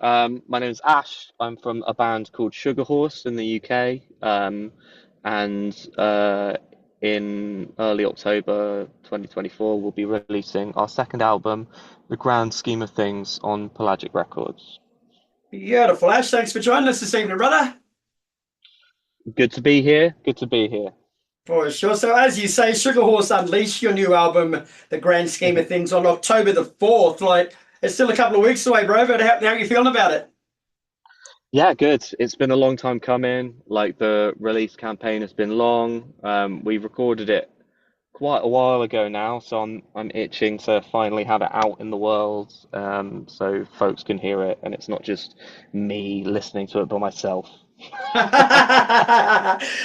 My name's Ash. I'm from a band called Sugar Horse in the UK. And in early October 2024, we'll be releasing our second album, The Grand Scheme of Things, on Pelagic Records. Beautiful, Ash. Thanks for joining us this evening, brother. Good to be here. Good to be here. For sure. So, as you say, Sugar Horse Unleashed, your new album, The Grand Scheme of Things, on October the 4th. Like, it's still a couple of weeks away, bro, but how are you feeling about it? Yeah, good. It's been a long time coming. Like the release campaign has been long. We recorded it quite a while ago now, so I'm itching to finally have it out in the world, so folks can hear it, and it's not just me listening to it by myself.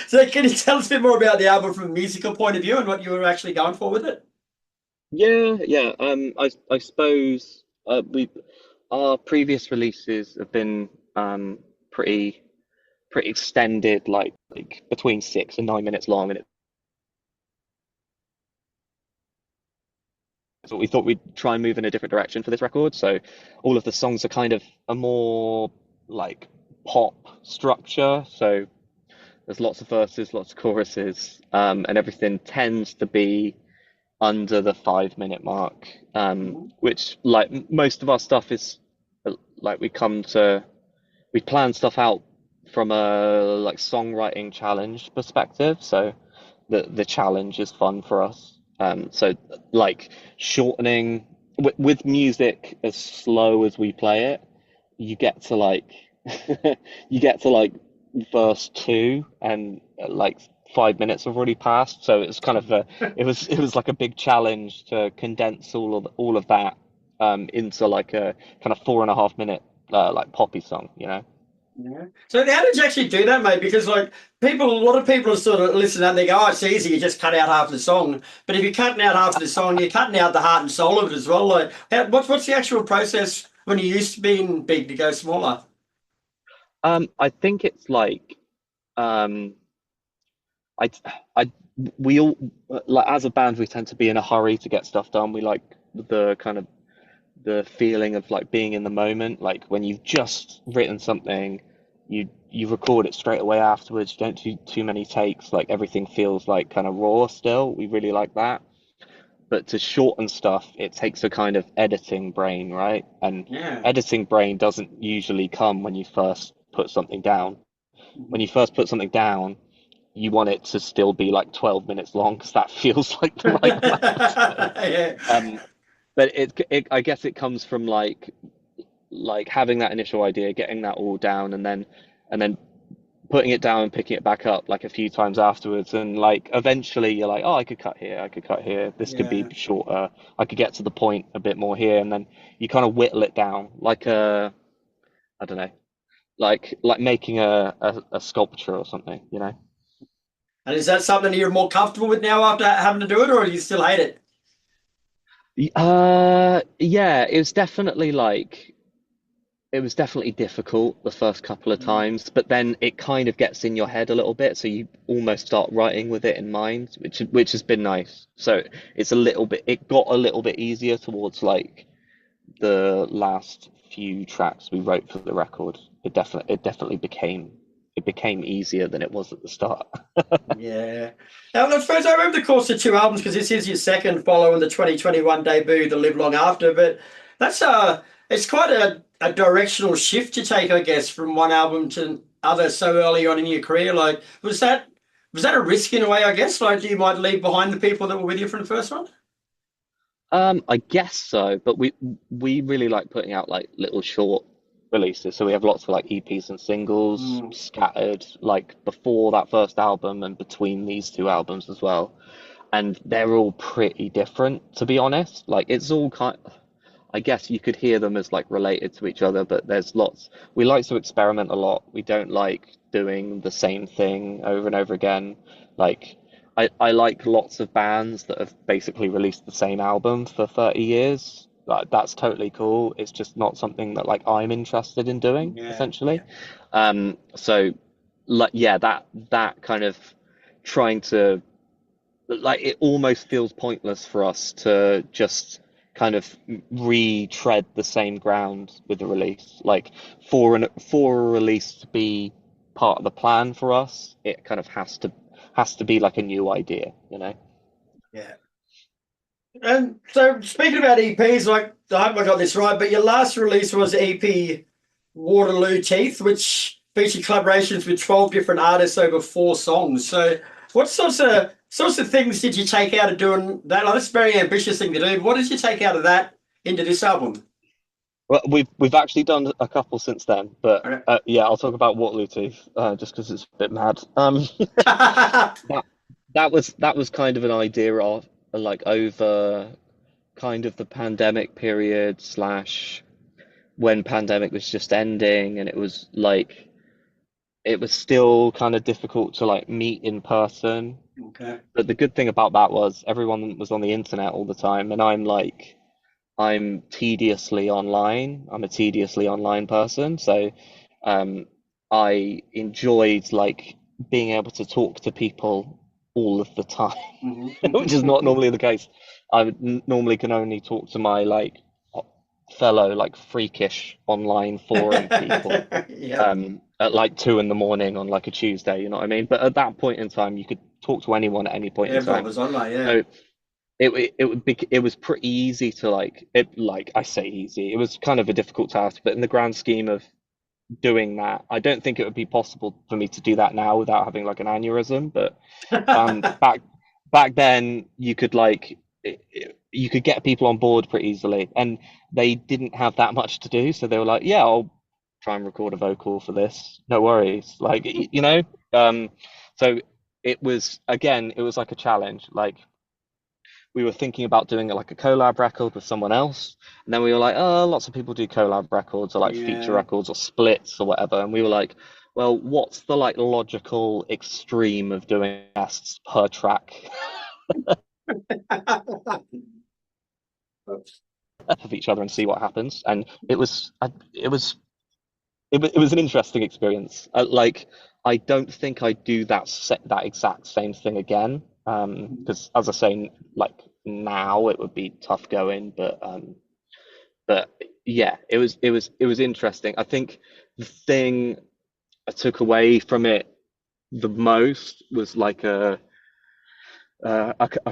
So, can you tell us a bit more about the album from a musical point of view and what you were actually going for with it? Yeah, yeah. I suppose we our previous releases have been pretty extended, like between 6 and 9 minutes long, and so we thought we'd try and move in a different direction for this record. So all of the songs are kind of a more like pop structure. So there's lots of verses, lots of choruses, and everything tends to be under the 5 minute mark, which like most of our stuff is like we plan stuff out from a like songwriting challenge perspective. So the challenge is fun for us. So like shortening with music as slow as we play it, you get to like you get to like verse two, and like 5 minutes have already passed. So it's kind of it was like a big challenge to condense all of that into like a kind of 4.5 minute like poppy song, you know? Yeah. So how did you actually do that, mate? Because like people, a lot of people are sort of listening and they go, "Oh, it's easy. You just cut out half of the song." But if you're cutting out half of the song, you're cutting out the heart and soul of it as well. Like, what's the actual process when you used to being big to go smaller? I think it's like um, I, I, we all like as a band we tend to be in a hurry to get stuff done. We like the kind of the feeling of like being in the moment. Like when you've just written something, you record it straight away afterwards. You don't do too many takes. Like everything feels like kind of raw still. We really like that. But to shorten stuff, it takes a kind of editing brain, right? And Yeah. editing brain doesn't usually come when you first put something down. When you first put something down, you want it to still be like 12 minutes long because that feels like the right amount. Yeah. Um, but I guess it comes from like having that initial idea, getting that all down, and then putting it down and picking it back up like a few times afterwards, and like eventually you're like, oh, I could cut here, I could cut here, this could be Yeah. shorter, I could get to the point a bit more here, and then you kind of whittle it down like a, I don't know, like making a sculpture or something, you know? And is that something you're more comfortable with now after having to do it, or do you still hate it? Yeah, it was definitely difficult the first couple of Mm. times, but then it kind of gets in your head a little bit, so you almost start writing with it in mind, which has been nice. So it got a little bit easier towards like the last few tracks we wrote for the record. It definitely became easier than it was at the start. Yeah. Now, I suppose over the course of two albums, because this is your second following the 2021 debut, The Live Long After, but that's it's quite a directional shift to take, I guess, from one album to other so early on in your career. Like, was that a risk in a way, I guess? Like you might leave behind the people that were with you from the first one? I guess so, but we really like putting out like little short releases. So we have lots of like EPs and singles Mm. scattered like before that first album and between these two albums as well. And they're all pretty different, to be honest. Like it's all I guess you could hear them as like related to each other, but there's lots. We like to experiment a lot. We don't like doing the same thing over and over again. Like I like lots of bands that have basically released the same album for 30 years. Like that's totally cool. It's just not something that like I'm interested in doing, Yeah, essentially. yeah. So like yeah, that kind of trying to like it almost feels pointless for us to just kind of retread the same ground with the release. Like for a release to be part of the plan for us, it kind of has to be like a new idea, you know? Yeah. And so speaking about EPs, like I hope I got this right, but your last release was EP Waterloo Teeth, which featured collaborations with 12 different artists over 4 songs. So what sorts of things did you take out of doing that? Like, that's a very ambitious thing to do. What did you take out of that into this album? Well, we've actually done a couple since then, but Okay. yeah, I'll talk about Waterloo Teeth just because it's a bit mad. That that was kind of an idea of like over kind of the pandemic period slash when pandemic was just ending, and it was like it was still kind of difficult to like meet in person. Okay. But the good thing about that was everyone was on the internet all the time, and I'm tediously online. I'm a tediously online person, so um, I enjoyed like being able to talk to people all of the time, which is not normally the case. Normally can only talk to my like fellow like freakish online forum people Yep. at like 2 in the morning on like a Tuesday, you know what I mean? But at that point in time, you could talk to anyone at any point in Everyone time. was online, yeah. So it was pretty easy to like I say easy. It was kind of a difficult task, but in the grand scheme of doing that, I don't think it would be possible for me to do that now without having like an aneurysm. But back then, you could you could get people on board pretty easily, and they didn't have that much to do, so they were like, "Yeah, I'll try and record a vocal for this. No worries." Like you know, so it was again, it was like a challenge. Like we were thinking about doing like a collab record with someone else, and then we were like, oh, lots of people do collab records or like feature Yeah. records or splits or whatever, and we were like, well, what's the like logical extreme of doing guests per track of each other and see what happens? And it was an interesting experience. Like I don't think I do that exact same thing again. Because as I say, like now it would be tough going, but yeah, it was interesting. I think the thing I took away from it the most was like a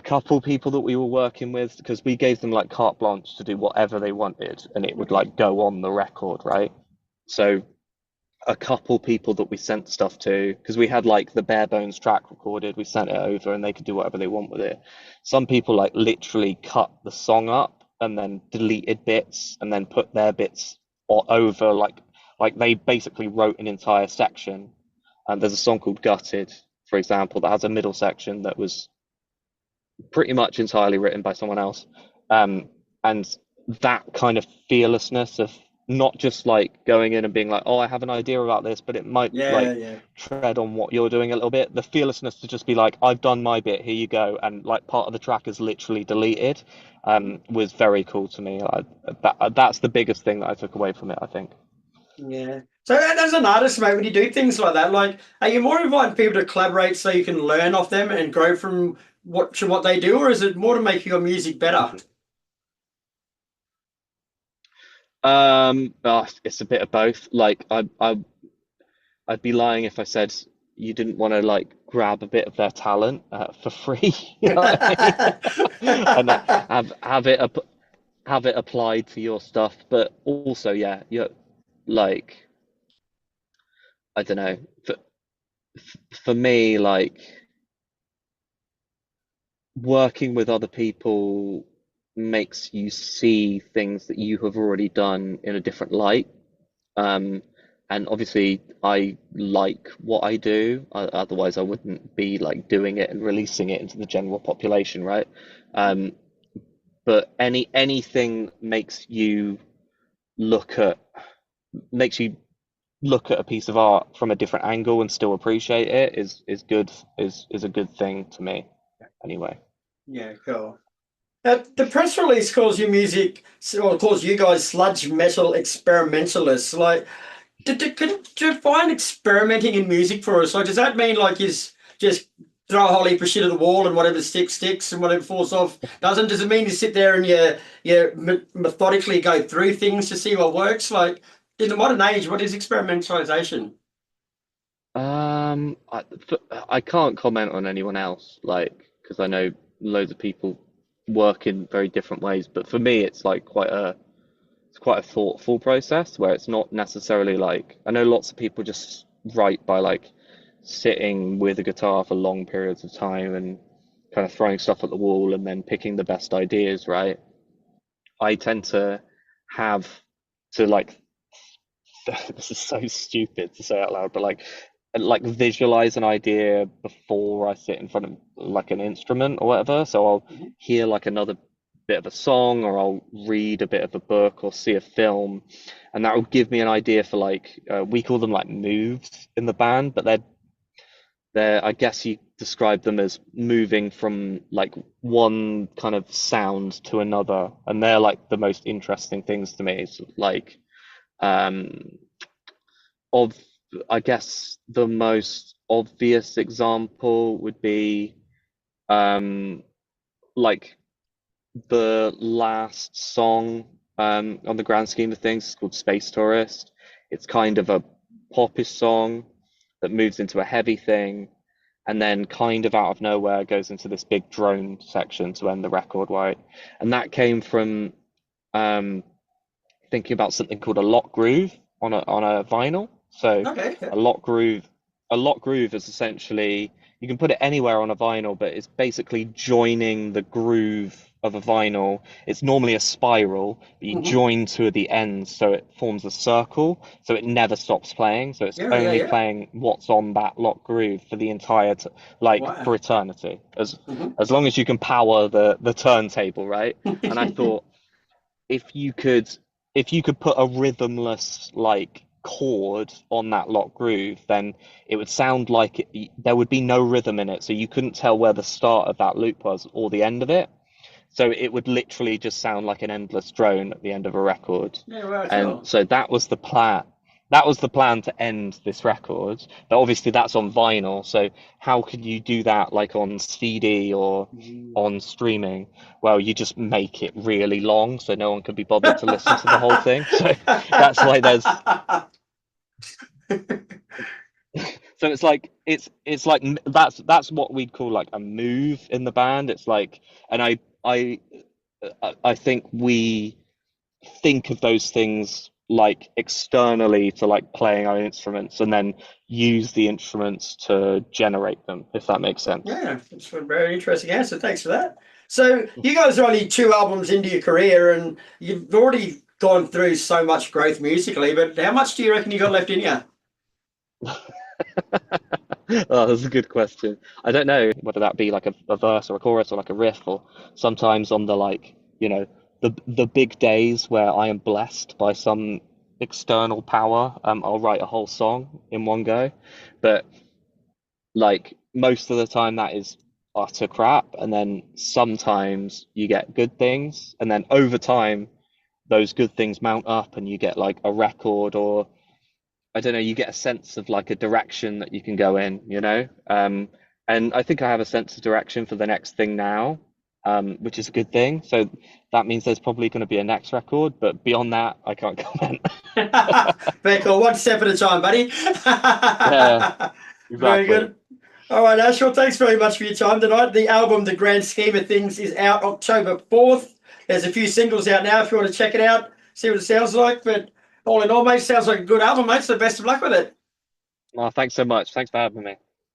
couple people that we were working with because we gave them like carte blanche to do whatever they wanted, and it would like go on the record, right? So a couple people that we sent stuff to because we had like the bare bones track recorded, we sent it over and they could do whatever they want with it. Some people like literally cut the song up and then deleted bits and then put their bits over like they basically wrote an entire section. And there's a song called Gutted, for example, that has a middle section that was pretty much entirely written by someone else. And that kind of fearlessness of not just like going in and being like, oh, I have an idea about this, but it might Yeah, like yeah. tread on what you're doing a little bit. The fearlessness to just be like, I've done my bit, here you go, and like part of the track is literally deleted, was very cool to me. That's the biggest thing that I took away from it, I think. Yeah. So as an artist, mate, when you do things like that, like, are you more inviting people to collaborate so you can learn off them and grow from what they do, or is it more to make your music better? It's a bit of both. Like I'd be lying if I said you didn't want to like grab a bit of their talent for free, you know what I mean? And have it applied to your stuff. But also, yeah, you're like I don't know. For me, like working with other people makes you see things that you have already done in a different light. Um, and obviously, I like what I do. Otherwise, I wouldn't be like doing it and releasing it into the general population, right? Um, but anything look at makes you look at a piece of art from a different angle and still appreciate it is good is a good thing to me anyway. Yeah, cool. The press release calls you music, or calls you guys sludge metal experimentalists. Like, could you define experimenting in music for us? Like, does that mean like is just throw a whole heap of shit at the wall and whatever sticks sticks and whatever falls off doesn't? Does it mean you sit there and you methodically go through things to see what works? Like in the modern age, what is experimentalization? Um, I, I can't comment on anyone else, like, because I know loads of people work in very different ways. But for me, it's quite a thoughtful process where it's not necessarily like I know lots of people just write by like sitting with a guitar for long periods of time and kind of throwing stuff at the wall and then picking the best ideas, right? I tend to have to like this is so stupid to say out loud, but like visualize an idea before I sit in front of like an instrument or whatever. So I'll Mhm. hear like another bit of a song or I'll read a bit of a book or see a film, and that will give me an idea for like we call them like moves in the band, but they're I guess you describe them as moving from like one kind of sound to another, and they're like the most interesting things to me. It's like um of I guess the most obvious example would be um like the last song on the grand scheme of things is called Space Tourist. It's kind of a popish song that moves into a heavy thing and then kind of out of nowhere goes into this big drone section to end the record, right? And that came from um thinking about something called a lock groove on a vinyl. So Okay. a lock groove, a lock groove is essentially you can put it anywhere on a vinyl, but it's basically joining the groove of a vinyl. It's normally a spiral, but you Hmm. join to the ends so it forms a circle, so it never stops playing. So it's Yeah, yeah, only yeah. playing what's on that lock groove for the entire like Wow. for eternity, Hmm. as long as you can power the turntable, right? And I thought if you could if you could put a rhythmless like chord on that lock groove, then it would sound like there would be no rhythm in it, so you couldn't tell where the start of that loop was or the end of it. So it would literally just sound like an endless drone at the end of a record. Yeah, well, And cool. so that was the plan. That was the plan to end this record. But obviously that's on vinyl. So how could you do that like on CD or Mhm. on streaming? Well, you just make it really long so no one can be bothered to listen to the whole thing. So that's why there's so it's like that's what we'd call like a move in the band. It's like and I think we think of those things like externally to like playing our instruments and then use the instruments to generate them, if that makes sense. Yeah, it's a very interesting answer. Thanks for that. So you guys are only 2 albums into your career, and you've already gone through so much growth musically. But how much do you reckon you got left in you? Oh, that's a good question. I don't know whether that be like a verse or a chorus or like a riff or sometimes on the like, the big days where I am blessed by some external power, I'll write a whole song in one go. But like most of the time that is utter crap, and then sometimes you get good things, and then over time those good things mount up and you get like a record or I don't know, you get a sense of like a direction that you can go in, and I think I have a sense of direction for the next thing now, which is a good thing. So that means there's probably going to be a next record, but beyond that I can't comment. Very cool. One step at a time, buddy. Yeah, Very exactly. good. All right, Ash. Well, thanks very much for your time tonight. The album, The Grand Scheme of Things, is out October 4th. There's a few singles out now if you want to check it out, see what it sounds like. But all in all, mate, sounds like a good album, mate. So best of luck with it. Well, thanks so much. Thanks for having me.